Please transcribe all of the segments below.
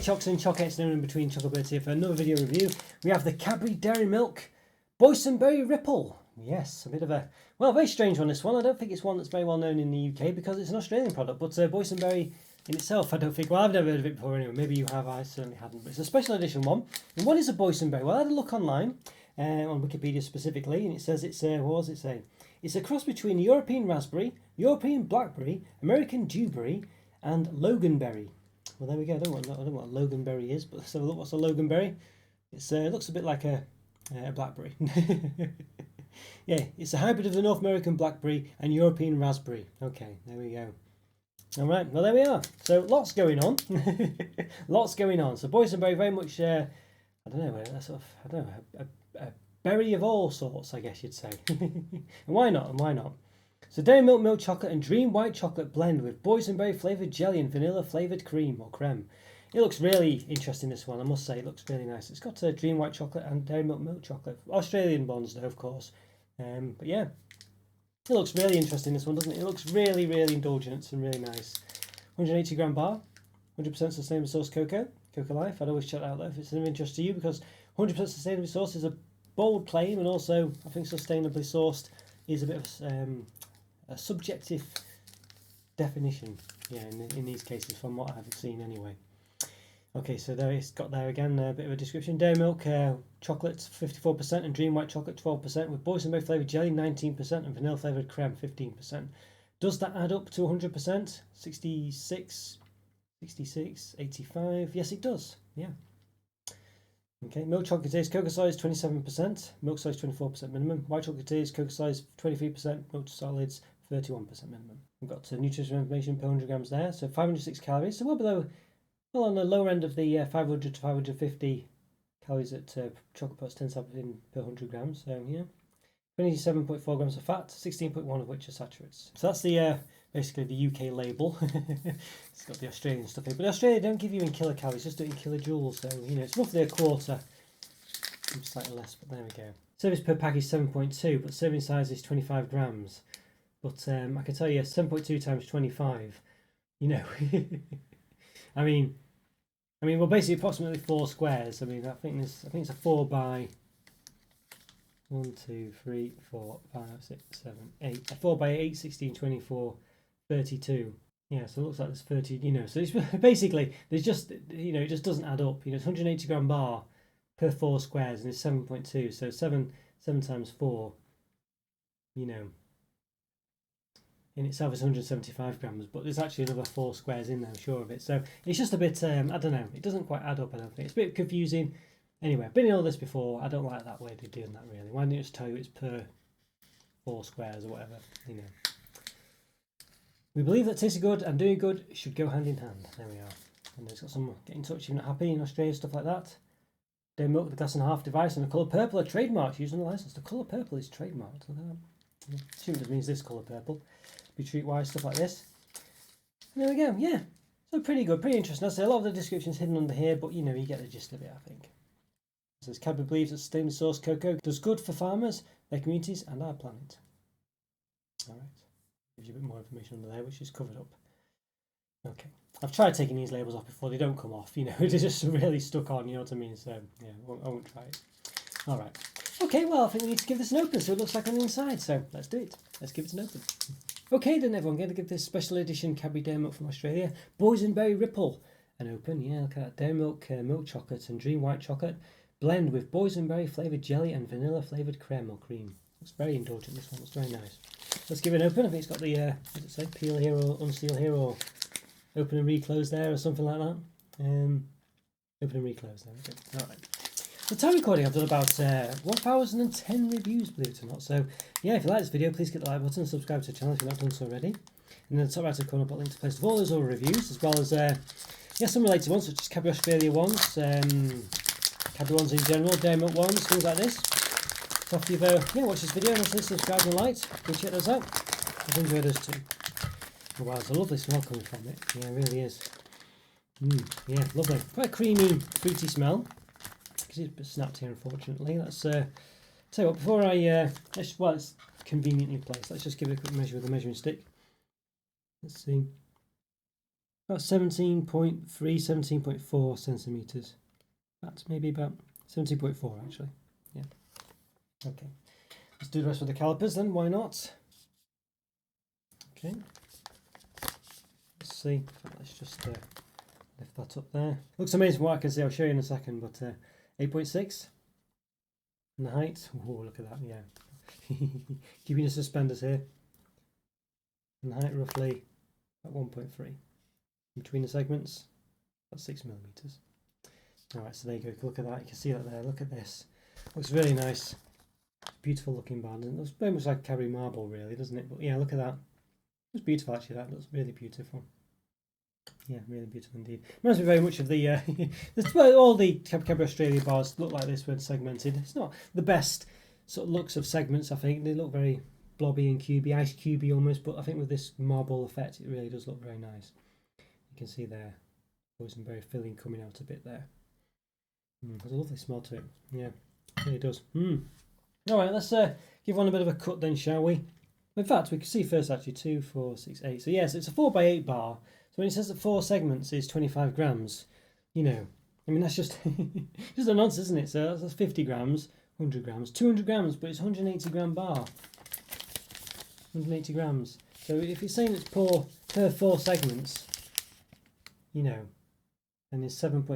Chocs and Chocolates and in between Chocolate Birds here for another video review. We have the Cadbury Dairy Milk Boysenberry Ripple. Yes, a bit of a, well, very strange one, this one. I don't think it's one that's very well known in the UK because it's an Australian product, but Boysenberry in itself, I don't think, well, I've never heard of it before anyway. Maybe you have, I certainly hadn't. But it's a special edition one. And what is a Boysenberry? Well, I had a look online, on Wikipedia specifically, and it says it's, what was it saying? It's a cross between European raspberry, European blackberry, American dewberry, and loganberry. Well, there we go. I don't know what a loganberry is, but let's have a look. What's a loganberry? It's it looks a bit like a blackberry. Yeah, it's a hybrid of the North American blackberry and European raspberry. Okay, there we go. All right, well, there we are. So lots going on. Lots going on. So Boysenberry very much, I don't know, a sort of, I don't know, a berry of all sorts, I guess you'd say. And why not? And why not? So dairy milk, milk chocolate and dream white chocolate blend with boysenberry flavoured jelly and vanilla flavoured cream or creme. It looks really interesting, this one, I must say. It looks really nice. It's got dream white chocolate and dairy milk, milk chocolate. Australian ones though, of course. But yeah, it looks really interesting, this one, doesn't it? It looks really, really indulgent and really nice. 180 gram bar, 100% sustainable source cocoa, Cocoa Life. I'd always check that out though if it's of interest to you, because 100% sustainable source is a bold claim, and also I think sustainably sourced is a bit of a subjective definition, yeah, in these cases, from what I've seen anyway. Okay, so there it's got there again a bit of a description. Dairy milk chocolate 54% and dream white chocolate 12%, with boysenberry flavoured jelly 19% and vanilla flavoured creme 15%. Does that add up to 100%? 66, 85? Yes, it does. Yeah. Okay, milk chocolate contains cocoa solids 27%, milk solids 24% minimum. White chocolate contains cocoa solids 23%, milk solids 31% minimum. We've got nutritional information per 100 grams there, so 506 calories. So well below, well on the lower end of the 500 to 550 calories that chocolate pots tend to have in per 100 grams. So yeah, 27.4 grams of fat, 16.1 of which are saturates. So that's the basically the UK label. It's got the Australian stuff here, but Australia don't give you in kilocalories, just do it in kilojoules. So you know it's roughly a quarter, slightly less, but there we go. Service per pack is 7.2, but serving size is 25 grams. But I can tell you 7.2 times 25. You know, I mean, well, basically approximately 4 squares. I mean, I think it's a 4 by 1, 2, 3, 4, 5, 6, 7, 8. A 4 by 8, 16, 24, 32. Yeah, so it looks like there's 30. You know, so it's basically there's just, you know, it just doesn't add up. You know, it's 180 gram bar per 4 squares, and it's 7.2. So 7 times 4. You know, in itself is 175 grams, but there's actually another 4 squares in there, I'm sure of it. So it's just a bit, I don't know, it doesn't quite add up, I don't think. It's a bit confusing. Anyway, I've been in all this before. I don't like that way they're doing that, really. Why don't you just tell you it's per 4 squares or whatever, you know. We believe that tasting good and doing good should go hand in hand. There we are. And it's got some get in touch if you're not happy in Australia, stuff like that. Dairy milk with a glass and a half device and the colour purple are trademarked used on the licence. The colour purple is trademarked. Look at that. I assume it means this colour purple. Be treat-wise, stuff like this. And there we go, yeah. So pretty good, pretty interesting. I say a lot of the description's hidden under here, but you know, you get the gist of it, I think. It says Cadbury believes that sustainably sourced cocoa does good for farmers, their communities, and our planet. All right, gives you a bit more information under there, which is covered up. Okay, I've tried taking these labels off before; they don't come off. You know, they're just really stuck on. You know what I mean? So yeah, I won't try it. All right. Okay, well, I think we need to give this an open, so it looks like on the inside. So let's do it. Let's give it an open. Okay then, everyone, I'm going to give this special edition Cadbury Dairy Milk from Australia, Boysenberry Ripple, an open. Yeah, look at that. Dairy milk, milk chocolate and dream white chocolate blend with boysenberry flavoured jelly and vanilla flavoured creme or cream. Looks very indulgent, this one. Looks very nice. Let's give it an open. I think it's got the, what does it say, peel here or unseal here, or open and reclose there or something like that. Open and reclose there. Okay. All right. The time recording, I've done about 1,010 reviews, believe it or not. So, yeah, if you like this video, please hit the like button and subscribe to the channel if you've not done so already. And then the top right of the corner, I've got a link to place of all those other reviews, as well as yeah, some related ones, such as Cadbury Australia ones, Cadbury ones in general, dairy milk ones, things like this. So after you've yeah, watched this video and also subscribed and liked, go check those out. I've enjoyed those too. Oh wow, there's a lovely smell coming from it. Yeah, it really is. Yeah, lovely. Quite a creamy, fruity smell. It's a bit snapped here, unfortunately. Let's tell you what, before I well, it's conveniently placed. Let's just give it a quick measure with a measuring stick. Let's see. about 17.3, 17.4 centimeters. That's maybe about 17.4 actually. Yeah. Okay. Let's do the rest with the calipers then. Why not? Okay. Let's see. Let's just lift that up there. Looks amazing what I can see. I'll show you in a second. But 8.6. And the height. Oh, look at that. Yeah. Keeping the suspenders here. And the height roughly at 1.3. Between the segments, about 6 millimeters. Alright, so there you go. Look at that. You can see that there. Look at this. Looks really nice. Beautiful looking band. And it looks very much like Cadbury marble, really, doesn't it? But yeah, look at that. It's beautiful, actually. That looks really beautiful. Yeah, really beautiful indeed. Reminds me very much of the all the Cadbury Australia bars look like this when segmented. It's not the best sort of looks of segments, I think. They look very blobby and cubey, ice cubey almost, but I think with this marble effect, it really does look very nice. You can see there, boysenberry filling coming out a bit there. There's a lovely smell to it. Yeah, it really does. All right, let's give one a bit of a cut then, shall we? In fact, we can see first actually 2, 4, 6, 8. So yes, it's a 4x8 bar. So when it says that 4 segments is 25 grams, you know, I mean that's just just a nonsense, isn't it? So that's 50 grams, 100 grams, 200 grams, but it's 180 gram bar. 180 grams. So if it's saying it's per 4 segments, you know, and there's 7.2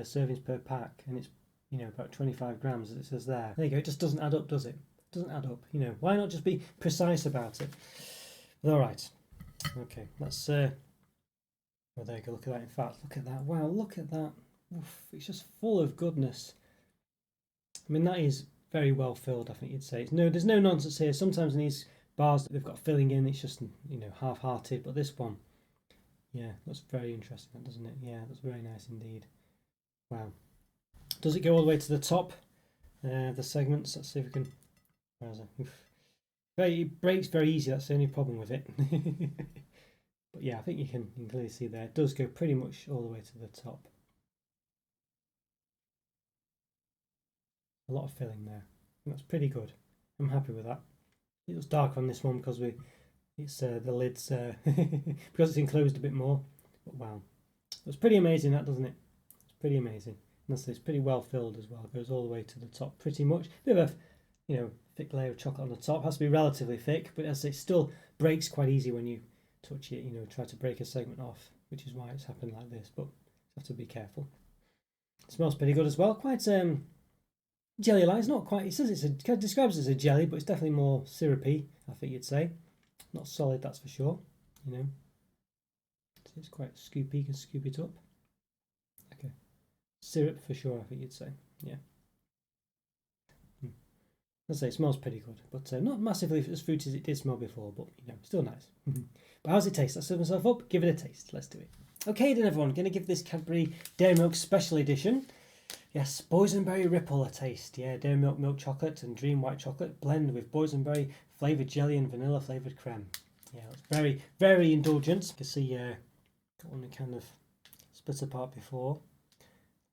servings per pack, and it's, you know, about 25 grams as it says there. There you go. It just doesn't add up, does it? It doesn't add up. You know, why not just be precise about it? All right. Okay. Let's. Well, there you go. Look at that. In fact, look at that. Wow. Look at that. Oof, it's just full of goodness. I mean, that is very well filled, I think you'd say. There's no nonsense here. Sometimes in these bars that they've got filling in, it's just, you know, half-hearted. But this one, yeah, that's very interesting, doesn't it? Yeah, that's very nice indeed. Wow. Does it go all the way to the top? The segments. Let's see if we can. Where is it? It breaks very easy. That's the only problem with it. But yeah, I think you can clearly see there. It does go pretty much all the way to the top. A lot of filling there. That's pretty good. I'm happy with that. It looks dark on this one because it's the lid's because it's enclosed a bit more. But wow, it's pretty amazing, that, doesn't it? It's pretty amazing. And it's pretty well filled as well. It goes all the way to the top pretty much. Bit of a, you know, thick layer of chocolate on the top. Has to be relatively thick, but as it still breaks quite easy when you touch it. You know, try to break a segment off, which is why it's happened like this. But you have to be careful. It smells pretty good as well. Quite jelly-like. It's not quite. It says it describes it as a jelly, but it's definitely more syrupy, I think you'd say. Not solid, that's for sure. You know, it's quite scoopy. You can scoop it up. Okay, syrup for sure, I think you'd say. Yeah. I'd say it smells pretty good, but not massively as fruity as it did smell before. But you know, still nice. But how's it taste? Let's set myself up. Give it a taste. Let's do it. Okay, then everyone, going to give this Cadbury Dairy Milk Special Edition. Yes, Boysenberry Ripple a taste. Yeah, dairy milk chocolate and dream white chocolate blend with boysenberry flavoured jelly and vanilla flavoured creme. Yeah, it's very, very indulgent. You can see got one kind of split apart before.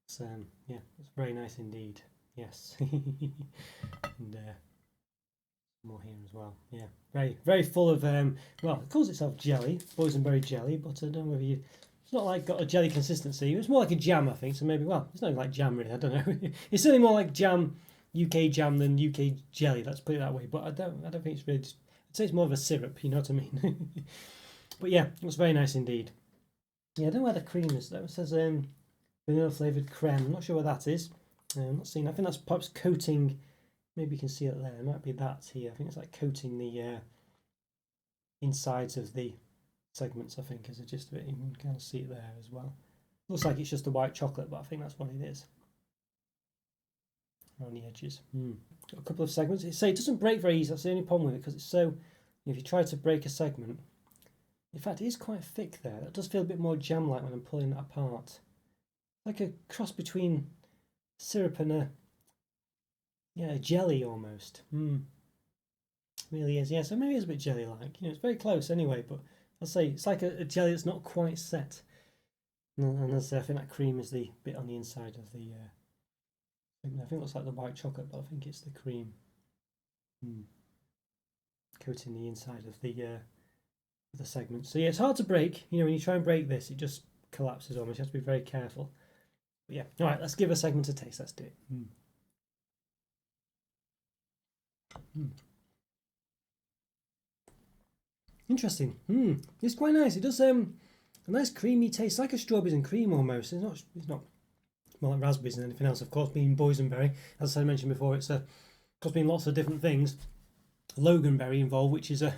It's, yeah, it's very nice indeed. Yes. And more here as well. Yeah, very, very full of, well, it calls itself jelly, boysenberry jelly, but I don't know whether you... It's not like got a jelly consistency. It's more like a jam, I think. So maybe, well, it's not like jam really. I don't know. It's certainly more like jam, UK jam than UK jelly. Let's put it that way. But I don't think it's really. I'd say it's more of a syrup. You know what I mean? But yeah, it was very nice indeed. Yeah, I don't know where the cream is. That says vanilla flavored creme. I'm not sure what that is. I'm not seeing. I think that's perhaps coating. Maybe you can see it there. It might be that here. I think it's like coating the insides of the segments, I think, is the gist of it. You can kind of see it there as well. Looks like it's just the white chocolate, but I think that's what it is. Around the edges. Got a couple of segments. It doesn't break very easy. That's the only problem with it, because it's so. If you try to break a segment, in fact, it is quite thick there. That does feel a bit more jam-like when I'm pulling that apart. Like a cross between syrup and a jelly almost. It really is. Yeah, so maybe it's a bit jelly-like. You know, it's very close anyway, but. I'll say it's like a jelly that's not quite set. And as I think that cream is the bit on the inside of the. I think it looks like the white chocolate, but I think it's the cream coating the inside of the the segments. So yeah, it's hard to break. You know, when you try and break this, it just collapses almost. You have to be very careful. But yeah, all right, let's give a segment a taste. Let's do it. Interesting. It's quite nice. It does a nice creamy taste, like a strawberries and cream almost. It's not more like raspberries than anything else. Of course, being boysenberry, as I mentioned before, it's of course being lots of different things. Loganberry involved, which is a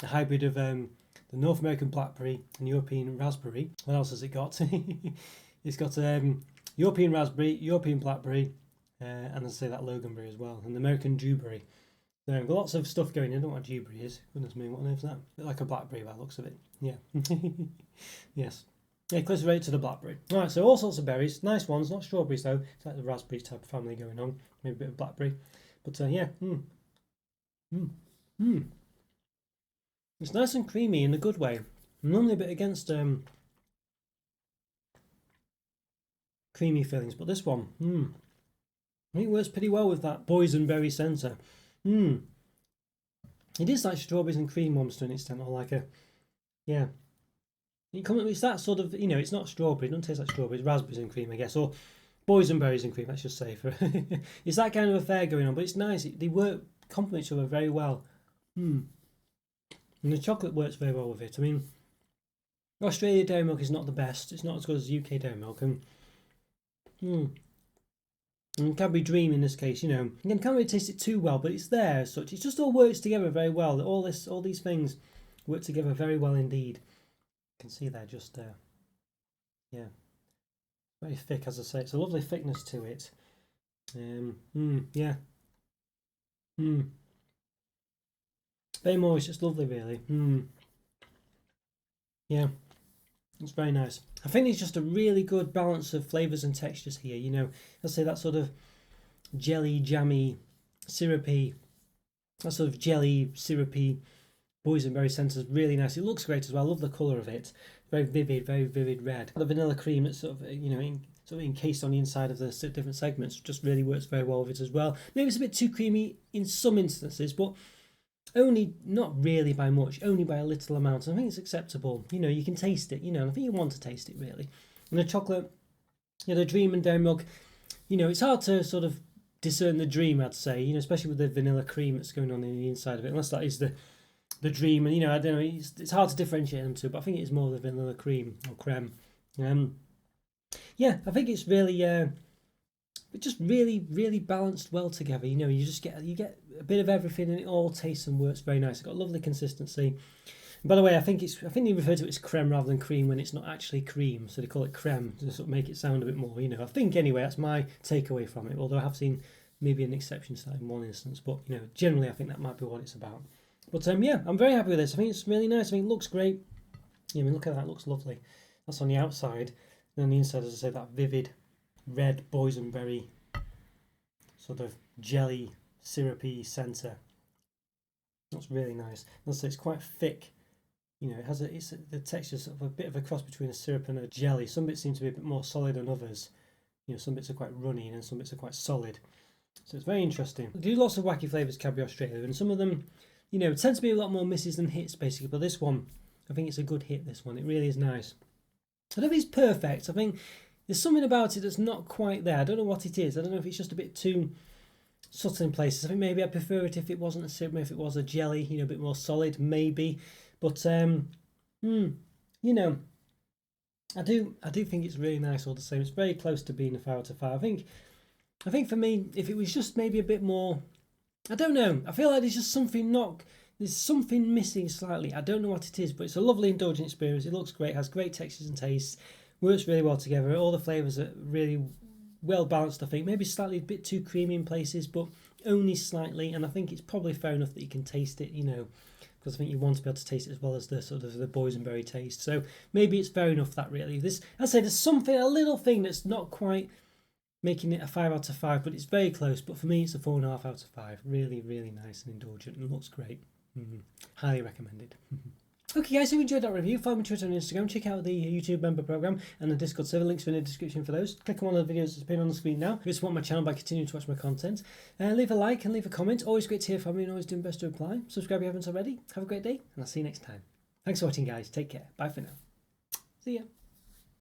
hybrid of the North American blackberry and European raspberry. What else has it got? It's got European raspberry, European blackberry, and I say that Loganberry as well, and the American dewberry. So lots of stuff going in. I don't know what a dewberry is. Goodness me, what on earth is that? Bit like a blackberry by the looks of it. Yeah. Yes. Yeah, close right to the blackberry. Alright, so all sorts of berries. Nice ones, not strawberries though. It's like the raspberry type of family going on. Maybe a bit of blackberry. But yeah. It's nice and creamy in a good way. I'm normally a bit against creamy fillings, but this one, I think it works pretty well with that boysenberry centre. It is like strawberries and cream almost to an extent, or like it's that sort of, you know, it's not strawberry, it doesn't taste like strawberries, raspberries and cream, I guess, or boysenberries and cream, let's just say. For it's that kind of affair going on, but it's nice. They complement each other very well. And the chocolate works very well with it. I mean, Australia dairy milk is not the best. It's not as good as UK dairy milk, and Cadbury Dream in this case, you know, again, can't really taste it too well, but it's there as such. It just all works together very well. All these things work together very well indeed. You can see there, just yeah, very thick, as I say. It's a lovely thickness to it. Yeah. Very moist, just lovely, really. Yeah, it's very nice. I think it's just a really good balance of flavours and textures here. You know, let's say that sort of jelly, jammy, syrupy, that sort of jelly, syrupy boysenberry centre is really nice. It looks great as well. I love the colour of it. Very vivid red. The vanilla cream that's sort of, you know, sort of encased on the inside of the different segments just really works very well with it as well. Maybe it's a bit too creamy in some instances, but only, not really by much, only by a little amount. I think it's acceptable. You know, you can taste it, you know, and I think you want to taste it really. And the chocolate, you know, the Dream and dairy milk, you know, it's hard to sort of discern the Dream, I'd say, you know, especially with the vanilla cream that's going on in the inside of it, unless that is the Dream. And, you know, I don't know, it's hard to differentiate them two, but I think it's more the vanilla cream or creme. Yeah, I think it's really just really balanced well together. You know, you get a bit of everything, and it all tastes and works very nice. It's got lovely consistency. And by the way, I think they refer to it as creme rather than cream when it's not actually cream, so they call it creme to sort of make it sound a bit more, you know. I think anyway, that's my takeaway from it, although I have seen maybe an exception to that in one instance, but you know, generally I think that might be what it's about. But yeah, I'm very happy with this. I think it's really nice. I think it looks great. Yeah, I mean, look at that, it looks lovely. That's on the outside, and on the inside, as I say, that vivid red boysenberry sort of jelly syrupy centre. That's really nice. Also, it's quite thick. You know, the texture is sort of a bit of a cross between a syrup and a jelly. Some bits seem to be a bit more solid than others. You know, some bits are quite runny and some bits are quite solid. So it's very interesting. They do lots of wacky flavours, Cadbury Australia, and some of them, you know, tend to be a lot more misses than hits basically. But this one, I think it's a good hit. This one, it really is nice. I don't think it's perfect. I think there's something about it that's not quite there. I don't know what it is. I don't know if it's just a bit too subtle in places. I think maybe I'd prefer it if it wasn't a syrup, if it was a jelly, you know, a bit more solid, maybe. But you know, I do think it's really nice all the same. It's very close to being a 5 out of 5. I think for me, if it was just maybe a bit more, I don't know. I feel like there's just there's something missing slightly. I don't know what it is, but it's a lovely indulgent experience. It looks great, has great textures and tastes, works really well together. All the flavours are really well balanced, I think. Maybe slightly a bit too creamy in places, but only slightly. And I think it's probably fair enough that you can taste it, you know, because I think you want to be able to taste it as well as the sort of the boysenberry taste. So maybe it's fair enough that really. I say there's a little thing that's not quite making it a 5 out of 5, but it's very close. But for me, it's a 4.5 out of 5. Really, really nice and indulgent, and looks great. Highly recommended. Okay guys, if you enjoyed that review, follow me on Twitter and Instagram, check out the YouTube member program and the Discord server, links are in the description for those. Click on one of the videos that's been on the screen now if you support my channel by continuing to watch my content. Leave a like and leave a comment, always great to hear from you and always doing best to reply. Subscribe if you haven't already. Have a great day and I'll see you next time. Thanks for watching guys, take care, bye for now. See ya.